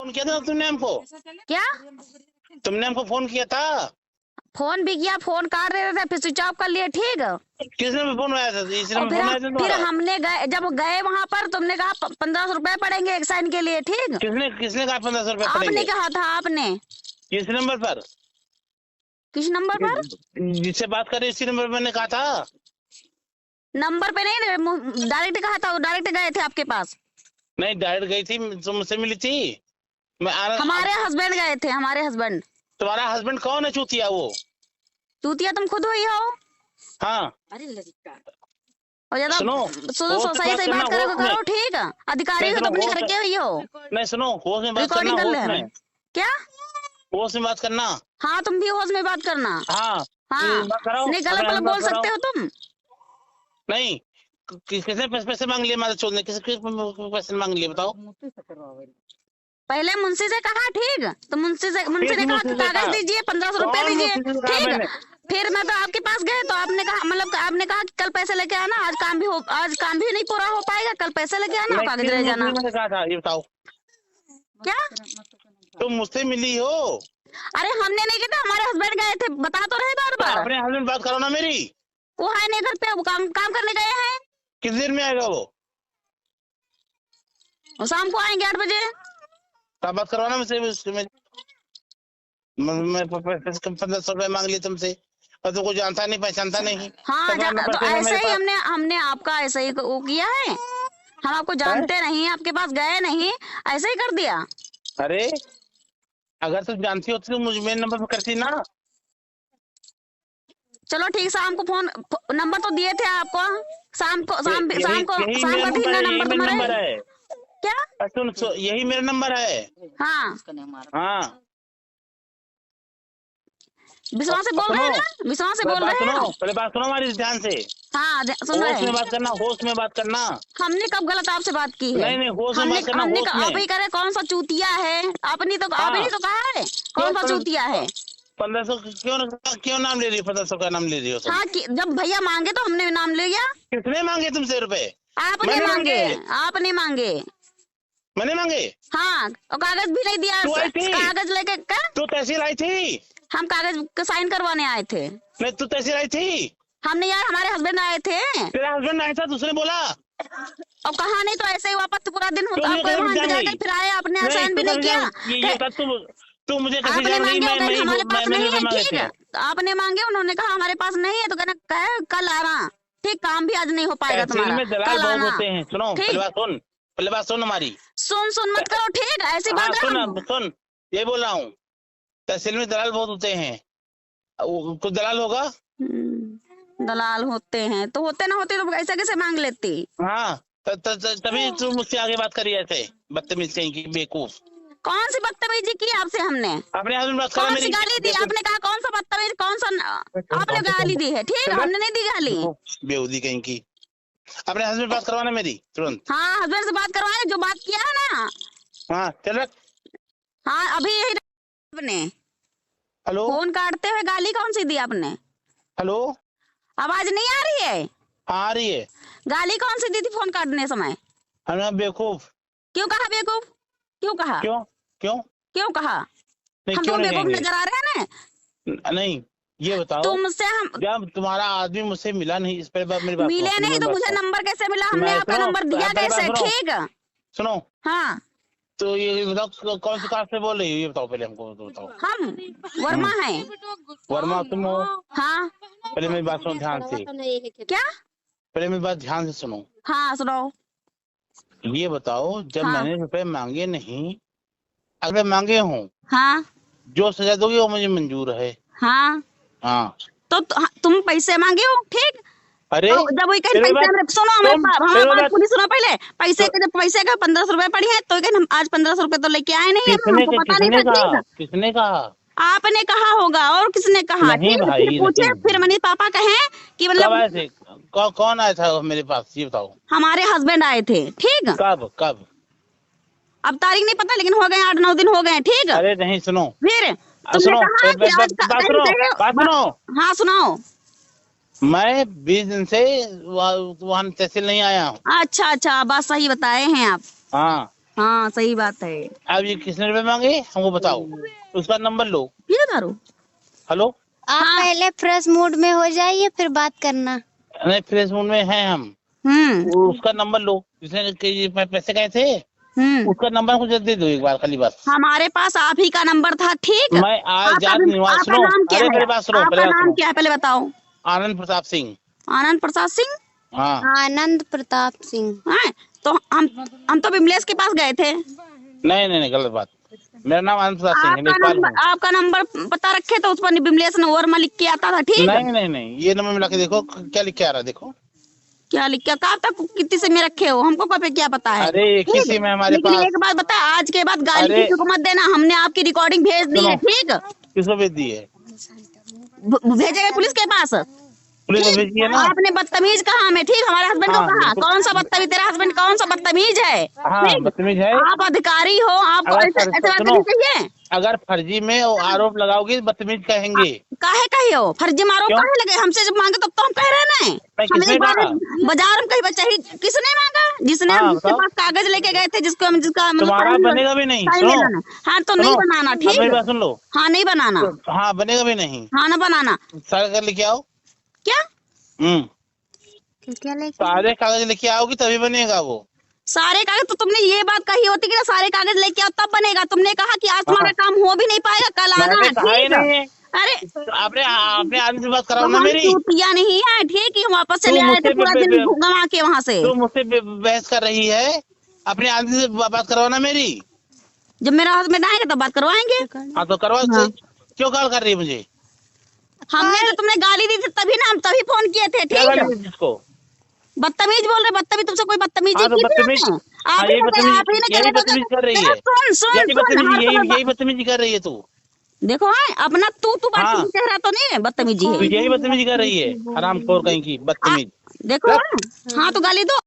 Phone किया था तुमने हमको? क्या तुमने हमको फोन किया था? फोन भी किया, फोन काट रहे थे, फिर स्विच ऑफ कर लिए। ठीक, किसने में फोन आया था? इसी और में फोन आया था फिर तुम्हारा? हमने गए, जब गए वहां पर तुमने कहा 1500 रुपए पड़ेंगे एक साइन के लिए। ठीक, किसने कहा 1500 रुपए आपने पड़ेंगे? कहा था। आपने किस नंबर पर? किस नंबर पर? जिससे बात कर रहे इसी नंबर पर मैंने कहा था। नंबर पे नहीं, डायरेक्ट कहा था। डायरेक्ट गए थे आपके पास? नहीं, डायरेक्ट गई थी, तुमसे मिली थी। हमारे हस्बैंड गए थे, हमारे हस्बैंड। तुम्हारा हस्बैंड कौन है चूतिया? वो चूतिया तुम खुद हुई हो। हाँ, और ज्यादा सुनो, सही सही बात करो। ठीक, अधिकारी हो तो अपने घर के हुई हो। नहीं, सुनो, होश में बात करना। होश में क्या? होश में बात करना। हाँ, तुम भी होश में बात करना। हाँ, हाँ, नहीं गलत गलत बोल सकते हो तुम। नहीं, किसने पैसे मांग लिए? हमारे चोर ने किसके पैसे मांग लिए बताओ? पहले मुंशी से कहा। ठीक, तो मुंशी ने कहा कि कागज दीजिए, 1500 रुपए दीजिए। ठीक, फिर मैं तो आपके पास गए तो आपने कहा, मतलब आपने कहा कि कल पैसे लेके आना, आज काम भी नहीं पूरा हो पाएगा, कल पैसे लेके आना, कागज ले जाना। मैंने कहा था, ये बताओ। क्या तुम मुझसे मिली हो? अरे हमने नहीं किया, हमारे हस्बैंड गए थे, बता तो रहे बार बार। अपने हस्बैंड बात करो ना मेरी। वो है नहीं घर पे, वो काम करने गए हैं। किस देर में आएगा वो? शाम को आएंगे 8 बजे। तब बात करवाना मुझसे। मैं 1500 रुपए मांग लिए तुमसे, और तुमको जानता नहीं, पहचानता नहीं। हाँ, तो ऐसे ही हमने आपका ऐसे ही वो किया है। हम आपको जानते नहीं, आपके पास गए नहीं, ऐसे ही कर दिया। अरे अगर तुम जानती होती तो मुझे मेरे नंबर पर करती ना। चलो ठीक, शाम को फोन नंबर तो दिए थे आपको। शाम को नंबर तुम्हारा है क्या? सुन, यही मेरा नंबर है। हाँ हाँ, विश्वास से बोल रहे हैं ना? विश्वास से बोल रहे हैं। पहले बात सुनो हमारी ध्यान से। हाँ, सुन रहे हैं। होश में बात करना, होश में बात करना। हमने कब गलत आपसे बात की है? नहीं, होश में बात करना। आप ही करे कौन सा चूतिया है? आपने तो कहा है कौन सा चूतिया है। 1500 क्यों नाम ले रही हो? 1500 का नाम ले रही हो? हाँ, जब भैया मांगे तो हमने नाम ले लिया। किसने मांगे तुमसे रुपए? आपने मांगे। आपने मांगे। मैंने मांगे? हाँ, और कागज भी नहीं दिया। कागज लेके तू तहसील आई थी? हम कागज का साइन करवाने आए थे। नहीं, तू तहसील आई थी? हमने यार, हमारे हस्बैंड आए थे। तेरा हस्बैंड आया था, दूसरे बोला। और कहा नहीं तो ऐसे ही वापस पूरा दिन फिर आए, आपने साइन भी नहीं किया। तू मुझे आपने मांगे, हमारे पास नहीं है। ठीक है, आपने मांगे, उन्होंने कहा हमारे पास नहीं है, तो कहना कल आना। ठीक, काम भी आज नहीं हो पाएगा तुम्हारा, कल आना। सुनो, पहले बात सुन हमारी। सुन मत करो। ठीक, ऐसी बात सुन, ये बोल रहा हूँ, तहसील में दलाल बहुत होते हैं। कुछ दलाल होगा। दलाल होते हैं तो होते ना होते तो ऐसे कैसे मांग लेती? हाँ, तभी तू मुझसे आगे बात करी ऐसे बदतमीज कहीं की, बेवकूफ। कौन सी बदतमीजी की आपसे हमने? अपने हस्बैंड बात कौन सी गाली दी? आपने कहा कौन सा बदतमीज, कौन सा आपने गाली दी है? ठीक, हमने नहीं दी गाली। बेहूदी कहीं की। अपने हस्बैंड बात करवाना मेरी तुरंत। हाँ, हस्बैंड से बात करवाए, जो बात किया है ना। हाँ, चल रख। हाँ, अभी यही आपने हेलो, फोन काटते हुए गाली कौन सी दी आपने? हेलो, आवाज नहीं आ रही है? आ रही है। गाली कौन सी दी थी फोन काटने समय? बेवकूफ। क्यों कहा बेवकूफ? क्यों कहा? क्यों कहा? हम तो बेवकूफ नजर आ रहे हैं ना? नहीं, ये बताओ, तुमसे हम जब तुम्हारा आदमी मुझसे मिला नहीं, इस पर मेरी बात मिले नहीं तो मुझे नंबर कैसे मिला? हमने आपका नंबर दिया कैसे? ठीक, सुनो। हाँ, तो ये बताओ, कौन सी कास्ट से बोल रही हो? ये बताओ पहले हमको, बताओ। हम वर्मा हैं। वर्मा तुम हो? हाँ। पहले मेरी बात सुनो ध्यान से। क्या? पहले मेरी बात ध्यान से सुनो। हाँ, सुनाओ। ये बताओ, जब मैंने रुपए मांगे नहीं, अगर मांगे हूँ, हाँ, जो सजा दोगे वो मुझे मंजूर है। हाँ, हाँ, तो तुम पैसे मांगे हो। ठीक, अरे तो जब वही कहीं पैसे, सुनो हमारी बात पूरी सुनो पहले। पैसे का 1500 रुपए पड़ी है, तो हम आज 1500 रुपए तो लेके आए नहीं है, हमको पता नहीं था। किसने कहा? आपने कहा होगा, और किसने कहा? नहीं भाई, पूछे, फिर मनीष पापा कहे कि मतलब कौन आया था मेरे पास, ये बताओ। हमारे हस्बैंड आए थे। ठीक, कब? अब तारीख नहीं पता, लेकिन हो गए 8-9 दिन हो गए। ठीक, अरे नहीं, सुनो, फिर सुनो, बात सुनो। हाँ, सुनाओ। मैं 20 दिन से वहाँ तहसील नहीं आया हूँ। अच्छा, बात सही बताए हैं आप। हाँ, हाँ सही बात है। अब ये किसने रुपए मांगे हमको बताओ, उसका नंबर लो। ये दारू हेलो, आप हाँ। पहले फ्रेश मूड में हो जाइए फिर बात करना। नहीं फ्रेश मूड में हैं हम। उसका नंबर लो जिसने पैसे गए थे, उसका नंबर मुझे दे दो एक बार खाली बस। हमारे पास आप ही का नंबर था, ठीक। मैं आज आपका जात निवास आपका सुनो, नाम क्या अरे है? मेरी बात सुनो, आपका नाम क्या है पहले बताओ? आनंद प्रताप सिंह। आनंद प्रसाद सिंह। हाँ आनंद प्रताप सिंह। हैं? तो हम तो विमलेश के पास गए थे। नहीं नहीं नहीं, गलत बात। मेरा नाम आनंद प्रताप सिंह है, नेपाल हूँ। आपका नंबर पता रखे तो उस पर विमलेश ने वर्मा लिख के आता था, ठीक। नहीं नहीं नहीं, ये नंबर मिला के देखो क्या लिख के आ रहा है, देखो क्या लिख के कब तक कितनी से में रखे हो, हमको कब क्या पता है। अरे एक ही सिम है हमारे लेकिन पास। एक बात बता, आज के बाद गाली अरे किसी को मत देना, हमने आपकी रिकॉर्डिंग भेज दी है, ठीक। किसको भेज दी है? भेजेगा पुलिस के पास। पुलिस को भेजी है ना। आपने बदतमीज कहा हमें, ठीक। हमारे हस्बैंड को हाँ, कहा, बिल्कुल। कौन सा बदतमीज, तेरा हस्बैंड कौन सा बदतमीज है, हाँ ठीक? बदतमीज है। आप अधिकारी हो, आपको अगर ऐसे बात सुनो, नहीं चाहिए। अगर फर्जी में आरोप लगाओगी तो बदतमीज कहेंगे। काहे कही हो फर्जी मारो, क्यों? काहे लगे हमसे जब मांगे तब तो हम कह रहे ना। मैं हम किसने एक बार मांगा? बाजार में कहीं बच्चा ही किसने मांगा, जिसने हाँ, जिसके बताओ। पास कागज लेके गए थे, जिसका मतलब तुम्हारा sign बनेगा भी नहीं। sign सुनो लेना है। हाँ तो नहीं बनाना, अब मेरी ठीक। बात सुन लो। हाँ नहीं बनाना, हाँ बनेगा भी नहीं। हाँ ना बनाना। सारे कागज लेके आओ। क्या क्या लेके? सारे कागज लेके आओगी तभी बनेगा वो। सारे कागज तो तुमने ये बात कही होती कि ना सारे कागज लेके आओ तब बनेगा। तुमने कहा कि आज तुम्हारा काम हो भी नहीं पाएगा, कल आना मैंने है, कहा ही ठीक। नहीं है। अरे आपने अपने आदमी से बात कराओ तो ना हम मेरी। चूतिया नहीं है, ठीक। ही हम वापस तू चले आए थे मुझसे पूरा दिन गंवा के वहाँ से। तू मुझसे बहस कर रही है, अपने आदमी से बात कराओ ना मेरी। जब मेरा हस्बैंड आएगा तब बात करवाएंगे। हाँ तो करवा। हाँ। क्यों कॉल कर रही है मुझे? हमने तो तुमने गाली दी थी तभी ना, हम तभी फोन किए थे, क्या ठीक। गाली दी जिसको? बदतमीज बोल रहे, बदतमीज तुमसे कोई बदतमीजी हाँ तो की बदतमीज, थी? हाँ आप ही यही ने बदतमीजी, यही बदतमीजी कर रही है। सुन सुन यही सुन, बदतमीजी, हर समय यही बदतमीजी कर रही है तू। देखो है अपना तू बात हाँ। चेहरा तो नहीं है, बदतमीजी तू है। यही बदतमीजी कर रही है, हरामखोर कहीं की बदतमीज। देखो हाँ तो गाली दो।